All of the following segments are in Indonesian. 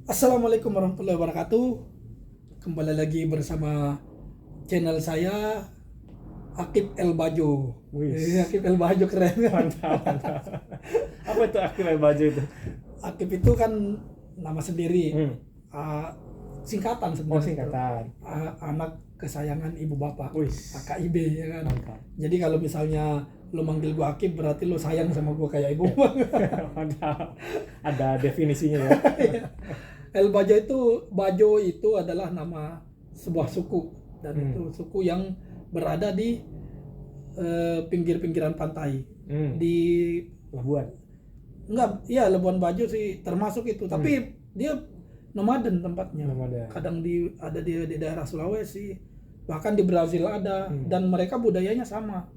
Assalamualaikum warahmatullahi wabarakatuh. Kembali lagi bersama channel saya Akib El Bajo. Wis, Akib El Bajo keren kan? mantap, mantap. Apa itu aktif baju itu? Akib itu kan nama sendiri, Hmm. ah, singkatan Oh, sebenarnya itu. singkatan. Anak kesayangan ibu bapak, Wis, AKIB ya kan. mantap. Jadi kalau misalnya lo manggil gua Akib berarti lo sayang sama gua kayak ibu. Mantap. Ada definisinya ya. El Bajo itu adalah nama sebuah suku dan itu suku yang berada di pinggir-pinggiran pantai Hmm. di Labuan. enggak ya Labuan Bajo sih termasuk itu tapi dia nomaden tempatnya. Nomaden. Kadang ada di daerah Sulawesi, bahkan di Brazil ada, dan mereka budayanya sama,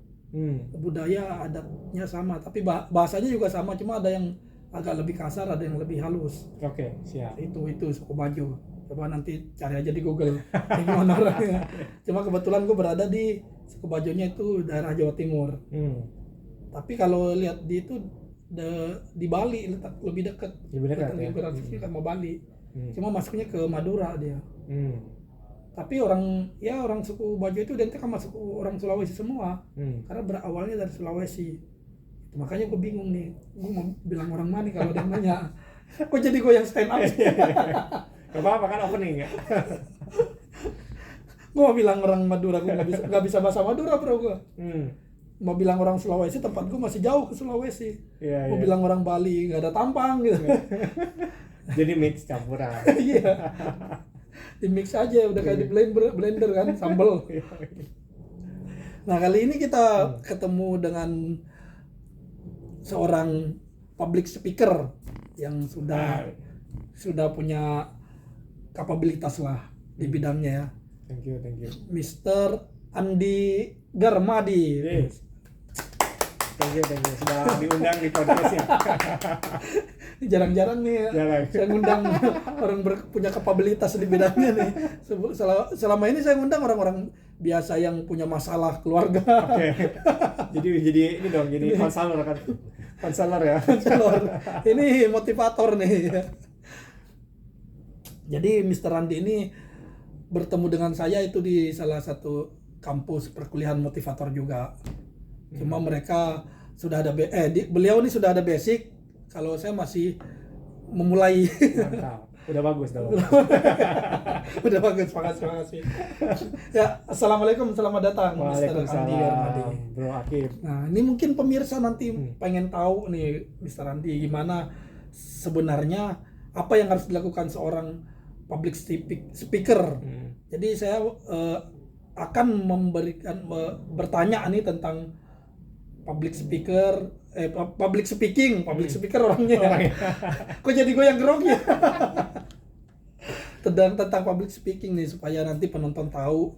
budaya adatnya sama, tapi bahasanya juga sama, cuma ada yang agak lebih kasar, ada yang lebih halus. Oke, siap. Itu suku Bajo. Coba nanti cari aja di Google gimana orangnya. Cuma kebetulan gue berada di suku Bajonya itu daerah Jawa Timur. Tapi kalau lihat di itu di Bali lebih dekat. Lebih dekat ya? Geografisnya kan mau Bali. Cuma masuknya ke Madura dia. Hmm. Tapi orang suku Bajo itu identik sama suku orang Sulawesi semua. Karena berawalnya dari Sulawesi. Makanya gue bingung nih, gue mau bilang orang mana kalau ada yang nanya. Kok jadi gue yang stand up? Gak apa-apa kan opening ya. Gue mau bilang orang Madura, gue nggak bisa bahasa Madura bro gue. Mau bilang orang Sulawesi, tempat gue masih jauh ke Sulawesi. Iya, Mau iya. bilang orang Bali, nggak ada tampang gitu. Jadi mix campuran. Iya, di mix aja, udah kayak di blender kan, sambel. Nah kali ini kita ketemu dengan seorang public speaker yang sudah punya kapabilitas lah di bidangnya ya. Thank you. Mr. Andi Garmadi. Yes. Thank you. Sudah diundang di podcast ya. Jarang-jarang nih ya, Jarang. saya ngundang orang punya kapabilitas di bidangnya nih. Selama ini saya ngundang orang-orang biasa yang punya masalah keluarga. Oke. Jadi ini dong, jadi konselor kan. Konselor ya. Ini motivator nih. Jadi Mr. Andi ini bertemu dengan saya itu di salah satu kampus perkuliahan motivator juga. Cuma mereka sudah ada beliau ini sudah ada basic, kalau saya masih memulai. Mantap. Udah bagus. Udah bagus, makasih. Ya, assalamualaikum, selamat datang Mr. Andi Garmadi. Waalaikumsalam, Bro Akib. Nah, ini mungkin pemirsa nanti pengen tahu nih Mr. Andi gimana sebenarnya apa yang harus dilakukan seorang public speaker. Jadi saya akan bertanya nih tentang public speaking orangnya. Kok jadi gue yang grogi ya? tentang public speaking nih supaya nanti penonton tahu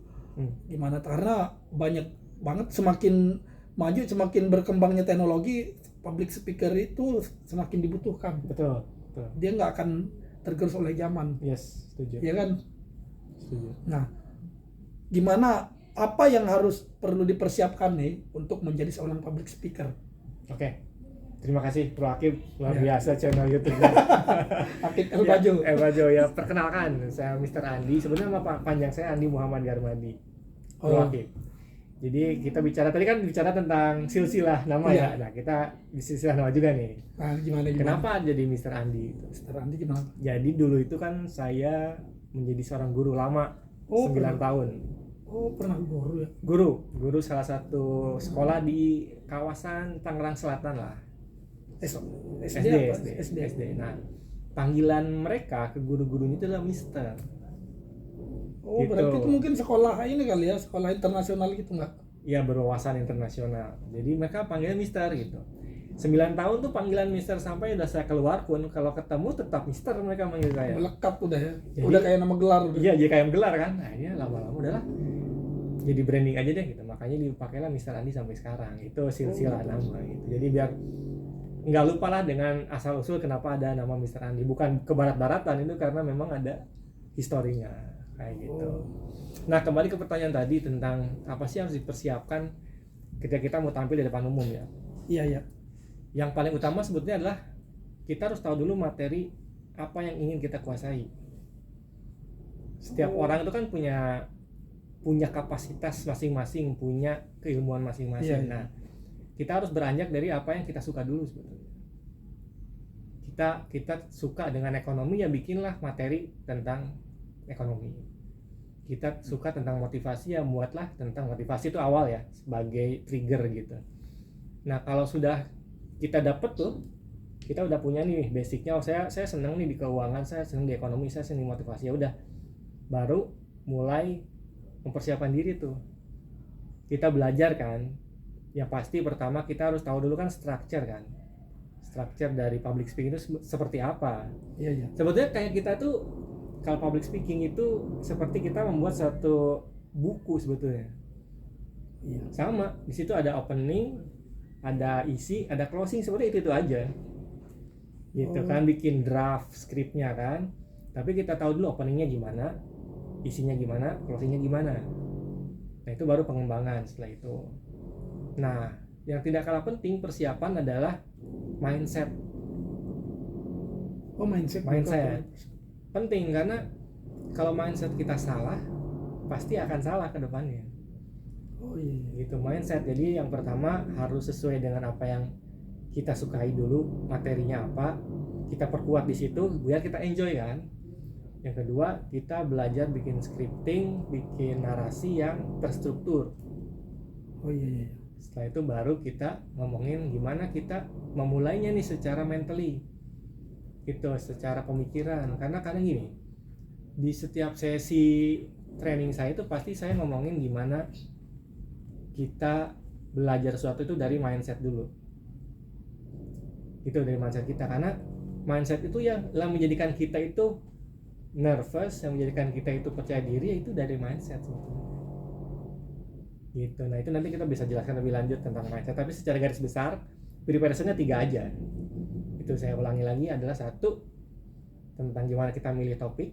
gimana, karena banyak banget semakin maju, semakin berkembangnya teknologi, public speaker itu semakin dibutuhkan. Betul. Dia nggak akan tergerus oleh zaman. Yes, setuju. Ya kan? Setuju. Nah, gimana, apa yang perlu dipersiapkan nih untuk menjadi seorang public speaker? Oke. Terima kasih Bro Akib, luar biasa channel YouTube. Akib El Bajo. El Bajo ya, perkenalkan saya Mr. Andi. Sebenarnya nama panjang saya Andi Muhammad Garmadi. Bro Akib. Jadi kita bicara tentang silsilah nama ya. Nah, kita di silsilah nama juga nih. Nah, gimana? Kenapa jadi Mr. Andi? Mr. Andi kenapa? Jadi dulu itu kan saya menjadi seorang guru lama 9 tahun. Oh, pernah guru ya? Guru salah satu sekolah di kawasan Tangerang Selatan lah. SD. Nah, panggilan mereka ke guru-gurunya itu adalah Mister. Oh, gitu. Berarti itu mungkin sekolah ini kali ya, sekolah internasional gitu nggak? Ya, berwawasan internasional. Jadi mereka panggilnya Mister gitu. 9 tahun tuh panggilan Mister, sampai udah saya keluar pun kalau ketemu tetap Mister mereka manggil saya. Melekat udah ya. Jadi, udah kayak nama gelar udah. Iya, jadi kayak gelar kan. Nah, ini lama-lama udahlah. Jadi branding aja deh gitu. Makanya dipakailah Mister Andi sampai sekarang. Itu silsilah nama gitu. Jadi biar nggak lupa lah dengan asal usul kenapa ada nama Mr. Andi, bukan ke barat-baratan, itu karena memang ada historinya kayak gitu. Nah, kembali ke pertanyaan tadi tentang apa sih harus dipersiapkan ketika kita mau tampil di depan umum ya. Iya. Yang paling utama sebetulnya adalah kita harus tahu dulu materi apa yang ingin kita kuasai. Setiap orang itu kan punya kapasitas masing-masing, punya keilmuan masing-masing. Iya. Nah, kita harus beranjak dari apa yang kita suka dulu sebetulnya. Kita suka dengan ekonomi, ya bikinlah materi tentang ekonomi. Kita suka tentang motivasi, ya buatlah tentang motivasi. Itu awal ya, sebagai trigger gitu. Nah, kalau sudah kita dapet tuh, kita udah punya nih basicnya, saya seneng nih di keuangan, saya seneng di ekonomi, saya seneng di motivasi, ya udah, baru mulai mempersiapkan diri tuh. Kita belajar kan, yang pasti pertama kita harus tahu dulu kan structure dari public speaking itu seperti apa. Iya. Sebetulnya kayak kita tuh, kalau public speaking itu seperti kita membuat satu buku sebetulnya. Iya. Sama, di situ ada opening, ada isi, ada closing, seperti itu aja. Gitu kan, bikin draft skripnya kan. Tapi kita tahu dulu openingnya gimana, isinya gimana, closingnya gimana. Nah, itu baru pengembangan setelah itu. Nah, yang tidak kalah penting persiapan adalah mindset. Mindset. Penting, karena kalau mindset kita salah, pasti akan salah ke depannya. Iya. Gitu, mindset. Jadi yang pertama harus sesuai dengan apa yang kita sukai dulu, materinya apa, kita perkuat di situ biar kita enjoy kan. Yang kedua, kita belajar bikin scripting, bikin narasi yang terstruktur. Iya. Setelah itu baru kita ngomongin gimana kita memulainya nih secara mentally, gitu, secara pemikiran. Karena kadang gini, di setiap sesi training saya itu pasti saya ngomongin gimana kita belajar sesuatu itu dari mindset dulu. Itu dari mindset kita, karena mindset itu yang menjadikan kita itu nervous, yang menjadikan kita itu percaya diri, itu dari mindset sebetulnya. Gitu. Nah, itu nanti kita bisa jelaskan lebih lanjut tentang mindset, tapi secara garis besar preparation-nya 3 aja. Itu saya ulangi lagi, adalah 1 tentang gimana kita milih topik,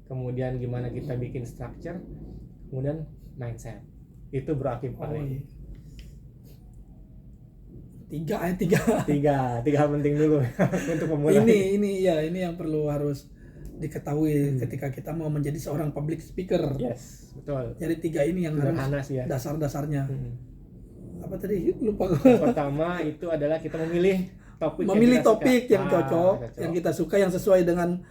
kemudian gimana kita bikin structure, kemudian mindset. Itu berakhir paling. Tiga hal penting dulu untuk memulai. Ini yang perlu harus diketahui ketika kita mau menjadi seorang public speaker. Yes, betul. Jadi 3 ini yang harus ya. dasar-dasarnya. Apa tadi? Lupa. Pertama itu adalah kita memilih topik yang cocok, yang kita suka, yang sesuai dengan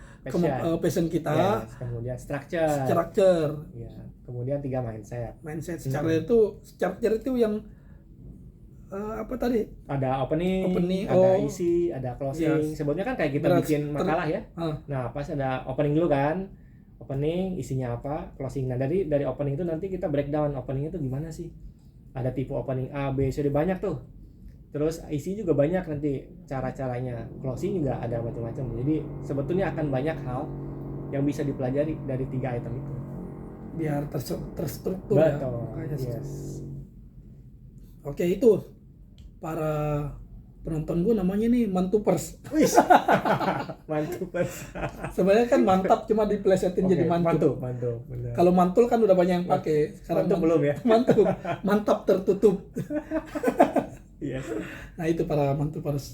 passion kita. Yes. Kemudian structure. Ya. Kemudian 3 mindset. Structure itu yang apa tadi? Ada opening, ada isi, ada closing. Yes. Sebetulnya kan kayak kita bikin makalah ya. Nah, pas ada opening dulu kan. Opening, isinya apa, closing. Nah, dari opening itu nanti kita breakdown opening itu gimana sih? Ada tipe opening A, B, C, D, banyak tuh. Terus isi juga banyak nanti cara-caranya. Closing juga ada macam-macam. Jadi sebetulnya akan banyak hal yang bisa dipelajari dari 3 item itu. Biar terstruktur. Betul. Ya. Yes. Oke, itu para penonton gue namanya nih mantupers. Mantupers. Sebenarnya kan mantap cuma diplesetin jadi mantup. Kalau mantul kan udah banyak yang pakai. Sekarang mantup belum ya? Mantap tertutup. Yes. Nah, itu para mantupers.